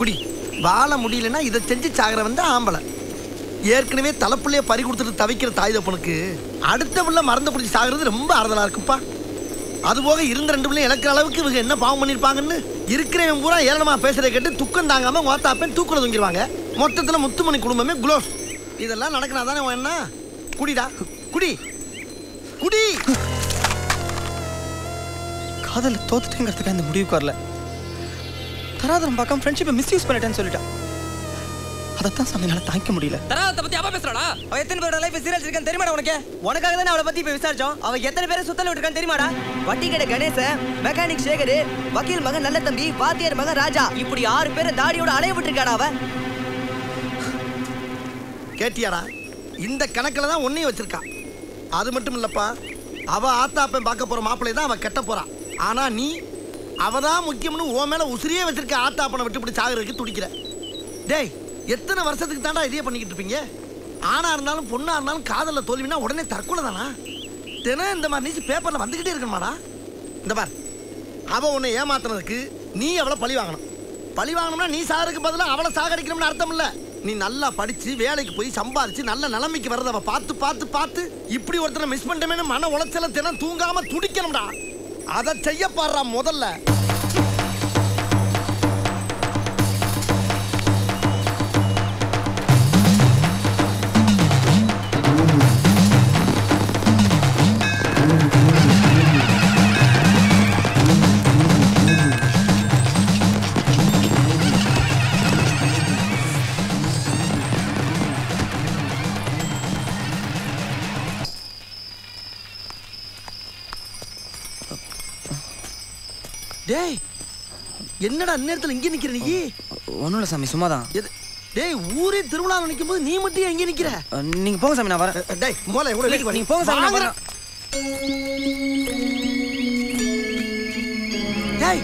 குடி. வாழ முடியலன்னா இதை செஞ்சு சாகிற வந்து ஆம்பளை. ஏற்கனவே தலைப்புள்ளைய பறி கொடுத்துட்டு தவிக்கிற தாய் தப்பனுக்கு அடுத்த பிள்ளை மறந்து பிடிச்சி சாகிறது ரொம்ப ஆறுதலா இருக்குப்பா. அதுபோக இருந்த 2 பிள்ளையும் இழக்கிற அளவுக்கு இவங்க என்ன பாவம் பண்ணியிருப்பாங்கன்னு இருக்கிறவன் பூரா ஏளனமா பேசுறதை கேட்டு துக்கம் தாங்காம ஓத்தாப்பேன் தூக்குல தூங்கிடுவாங்க. மொத்தத்தில் முத்துமணி குடும்பமே குளோஸ். இதெல்லாம் நடக்கணும் தானே என்ன? குடிடா குடி குடி. காதல தோத்துட்டேங்கிறதுக்காக இந்த முடிவுக்கு வரல. தராதரம் பார்க்காம ஃப்ரெண்ட்ஷிப்பை மிஸ்யூஸ் பண்ணிட்டேன்னு சொல்லிட்டான். அதைத்தான் சாமி என்னால தாங்கிக்க முடியல. தராதத்தை பத்தி அவ பேசுறாடா? அவ எத்தனை பேரோட லைஃப் சீரியஸ் இருக்கான்னு தெரியுமாடா உனக்கு? உனக்காக தானே அவளை பத்தி இப்ப விசாரிச்சோம். அவ எத்தனை பேரை சுத்தல விட்டுருக்கான்னு தெரியுமாடா? வட்டி கடை கணேச, மெக்கானிக் சேகர், வக்கீல் மகன் நல்ல தம்பி, வாத்தியார் மகன் ராஜா, இப்படி 6 பேரை தாடியோட அலைய விட்டுருக்காடா அவ. கேட்டியாரா? இந்த கணக்கில் தான் ஒன்னையும் வச்சிருக்கா. அது மட்டும் இல்லப்பா, அவ ஆத்தாப்பன் பார்க்க போற மாப்பிள்ளை தான் அவ கெட்ட போறா. ஆனா நீ அவதான் முக்கியம்னு ஓ மேல உசிரியே வச்சிருக்க ஆத்தாப்பனை விட்டு இப்படி சாகுறதுக்கு துடிக்கிற. டேய், எத்தனை வருஷத்துக்கு தாண்டா இதையே பண்ணிக்கிட்டு இருப்பீங்க? ஆணா இருந்தாலும் பொண்ணா இருந்தாலும் காதலில் தோல்வினா உடனே தற்கொலை தானா? தினம் இந்த மாதிரி நியூஸ் பேப்பர்ல வந்துகிட்டே இருக்கணுமாடா? இந்த பார், அவ உன்னை ஏமாத்துனதுக்கு நீ அவளை பழி வாங்கணும். பழி வாங்கணும்னா நீ சாகிறதுக்கு பதிலாக அவளை சாகடிக்கணும்னு அர்த்தம் இல்லை. நீ நல்லா படிச்சு வேலைக்கு போய் சம்பாதிச்சு நல்ல நிலைமைக்கு வர்றத பார்த்து பார்த்து பார்த்து இப்படி ஒருத்தரை மிஸ் பண்ணிட்டேன்னு மன உளைச்சல தினம் தூங்காம துடிக்கணும்டா. அதை செய்ய பாடுறா முதல்ல. டேய், என்னடா நேரத்தில் இங்கே நிக்கிற நீ? ஒன்றும் இல்லை சாமி, சும்மாதான். டேய், ஊரே திருவிழாவில் நிற்கும் போது நீ மட்டும் எங்கே நிற்கிற? நீங்க போங்க சாமி, நான் வரேன். டேய் மோளை கூட வீட்டுக்கு நீங்க போங்க சாமி, நான் வரேன். டேய்,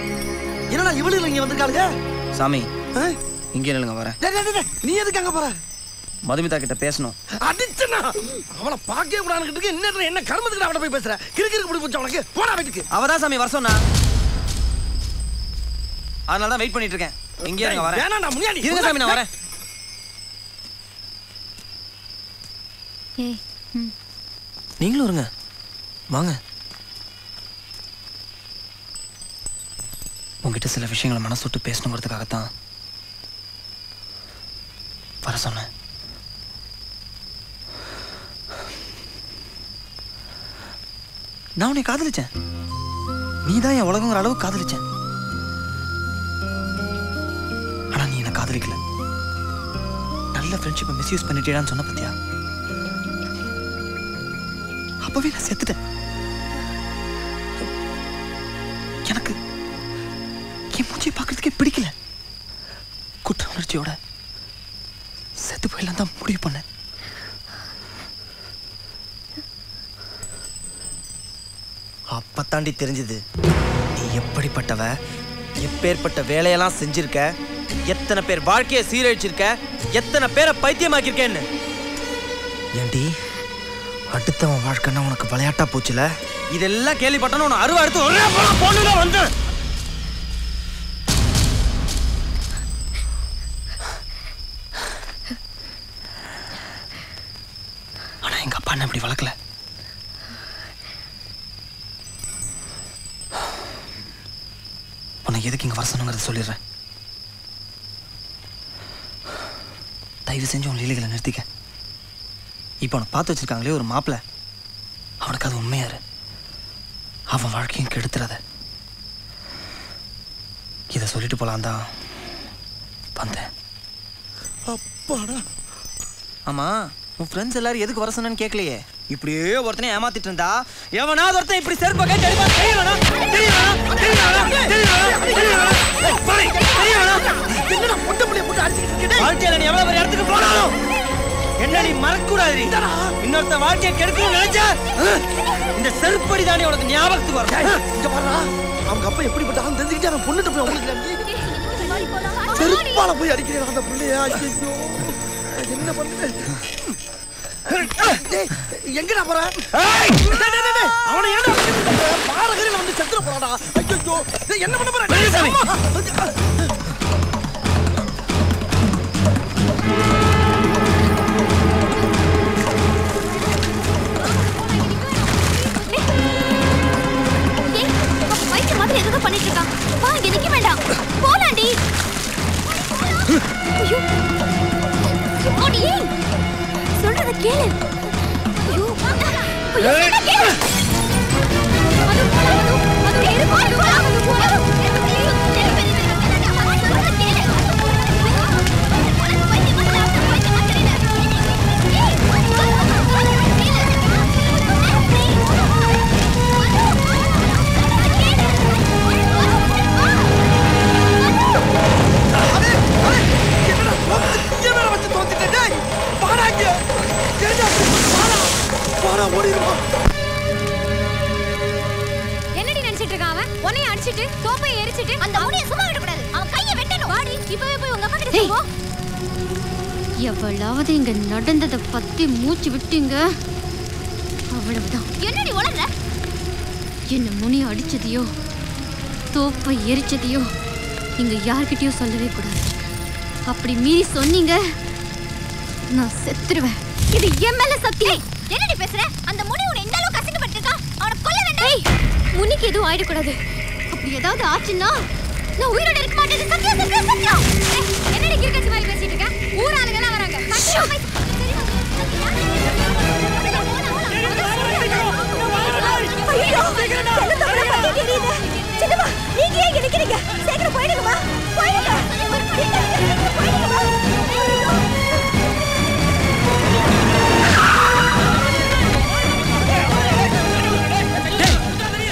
என்னடா இவளுங்க இங்கே வந்திருக்காளுங்க? சாமி இங்கே இல்லைங்க, வரேன். டேய், நீ எதுக்கு அங்கே போற? மதுமிதா கிட்ட பேசணும். அடிச்சனா அவளை பார்க்கவே கூடாதுன்னு என்ன என்ன கர்மத்துக்கு அவளை போய் பேசுற? கிறுக்கிறுக்கு பிடி போச்சு அவனுக்கு. போடா வீட்டுக்கு. அவதான் சாமி வர சொன்னா, அதனால தான் வெயிட் பண்ணிட்டு இருக்கேன். இங்கே இருங்க, வரேன். வேணாம்டா, முன்னாடி இருங்க சாமி, நான் வரேன். நீங்களும் இருங்க, வாங்க. உங்ககிட்ட சில விஷயங்களை மனசு விட்டு பேசணுங்கிறதுக்காகத்தான் வர சொன்னேன். நான் உன்னை காதலிச்சேன். நீதான் என் உலகங்கிற அளவு காதலிச்சேன். ஆனா நீ என்ன காதலிக்கல. நல்ல ஃப்ரெண்ட்ஷிப்பை மிஸ்யூஸ் பண்ணிட்டேடான்னு சொன்ன பத்தியா? அப்பவே நான் செத்துட்டேன். எனக்கு என் மூச்சியை பார்க்கறதுக்கே பிடிக்கல. குற்ற உணர்ச்சியோட செத்து போயிடலாம் தான் முடிவு பண்ணேன். அப்பத்தாண்டி தெரிஞ்சது நீ எப்படிப்பட்டவ, எப்பேற்பட்ட வேலையெல்லாம் செஞ்சிருக்க, எத்தனை பேர் வாழ்க்கையை சீரழிச்சிருக்க, எத்தனை பேரை பைத்தியமாக்கியிருக்கேன்னு. ஏண்டி, அடுத்தவன் வாழ்க்கைன்னா உனக்கு விளையாட்டா போச்சுல? இதெல்லாம் கேள்விப்பட்டோன்னு உன அருவா எடுத்து ஒரே பொண்ணுல வந்து. ஆனா எங்க அப்பா என்ன இப்படி வளர்க்கல. உனக்கு எதுக்கு இங்க வர சொன்னங்கிறத சொல்லிடுறேன். தயவு செஞ்சு உன் லீலைகளை நிறுத்திக்க. இப்போ அவனை பார்த்து வச்சிருக்காங்களே ஒரு மாப்பிள்ள, அவனுக்கு அது உண்மையாரு. அவன் வாழ்க்கையும் கெடுத்துறாத. இதை சொல்லிட்டு போலாம் தான் வந்தேன். அப்பாடா. ஆமா, உன் ஃப்ரெண்ட்ஸ் எல்லாரும் எதுக்கு வர சொன்னு கேட்கலையே? இப்படியே ஒருத்தனை ஏமாத்திட்டு இருந்தா எவனாவது ஒருத்தன் இப்படி செருப்ப கை தெரியுமா? வாழ்க்கையில நீ எவ்வளவு பெரிய இடத்துக்கு போனாலும் என்ன நீ மறக்கூடாது. இன்னொருத்த வாழ்க்கையை கெடுக்கணும்னு நினைச்சா இந்த செருப்படி தானே உனக்கு ஞாபகத்துக்கு வரும். இங்க பாருடா, அவங்க அப்பா எப்படிப்பட்ட ஆள் தெரிஞ்சுக்கிட்டு அவன் பொண்ணுட்டு போய் அவங்களுக்கு செருப்பால போய் அடிக்கிறேன் அந்த பிள்ளையா. ஐயோ, என்ன பண்ணுது? எங்கடா போற? அவனை ஏன் பாரகரில் வந்து செத்துற போறாடா? ஐயோ, என்ன பண்ண போற? கேளு. ஐயோ. ஐயோ, என்ன கேளு. அது இருக்கும். அது என்னடி நினைச்சிட்டு இருக்கான் அவன்? உன்னைய அடிச்சிட்டு தோப்பை எரிச்சிட்டு அந்த முடிய சும்மா விட கூடாது. அவன் கையை வெட்டணும். வாடி இப்பவே போய் உங்க அப்பா கிட்ட சொல்லுங்க. எவ்வளவு இங்க நடந்தத பத்தி மூச்சு விட்டீங்க அவ்வளவுதான். என்னடி உளற? என்ன முனிய அடிச்சதையோ தோப்பை எரிச்சதையோ இங்க யார்கிட்டயும் சொல்லவே கூடாது. அப்படி மீறி சொன்னீங்க நான் செத்துருவேன். இது என் மேல சத்தியம். என்னடி பேசுற? அந்த முனி உன்னை இந்த அளவுக்கு அசிங்கப்படுத்திருக்கான். அவனை கொல்ல வேண்டாம். முனிக்கு எதுவும் ஆயிடக்கூடாது. அப்படி ஏதாவது ஆச்சுன்னா நான் உயிரோட இருக்க மாட்டேன். சத்தியம் சத்தியம் சத்தியம். என்னடி கிறுக்கச்சி மாதிரி பேசிட்டு இருக்க? ஊர் ஆளுங்க எல்லாம் வராங்க. சத்தியம் போய் ஐயோ என்ன தப்பா பண்ணிட்டீங்க? சின்னம்மா நீங்க ஏன் நிக்கிறீங்க? சீக்கிரம் போயிடுங்கம்மா. போயிடுங்க. போயிடுங்கம்மா.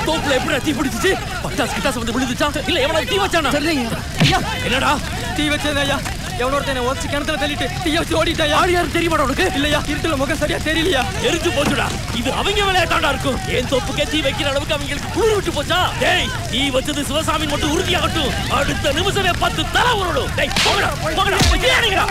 தோப்புல எப்படி தீ பிடிச்சிச்சு? பட்டாசு வந்து விழுந்துச்சா இல்ல எவனாவது தீ வச்சானா? தெரியல ஐயா. என்னடா தீ வச்சது ஐயா. எவனோர்த்தனை ஒச்சு கிணத்துல தள்ளிட்டு தீய வச்சு ஓடிட்டாயா? யார் யாரும் தெரியுமாடா உனக்கு? இல்லையா, இருட்டுல முகம் சரியா தெரியலையா? எரிஞ்சு போச்சுடா. இது அவங்க விளையாட்டாண்டா இருக்கும். ஏன் தோப்புக்கே தீ வைக்கிற அளவுக்கு அவங்களுக்கு குளிர் விட்டு போச்சா? டேய் தீ வச்சது சிவசாமி மட்டும் உறுதியாகட்டும். அடுத்த நிமிஷமே 10 தலை உருளும். டேய் போங்கடா போங்கடா.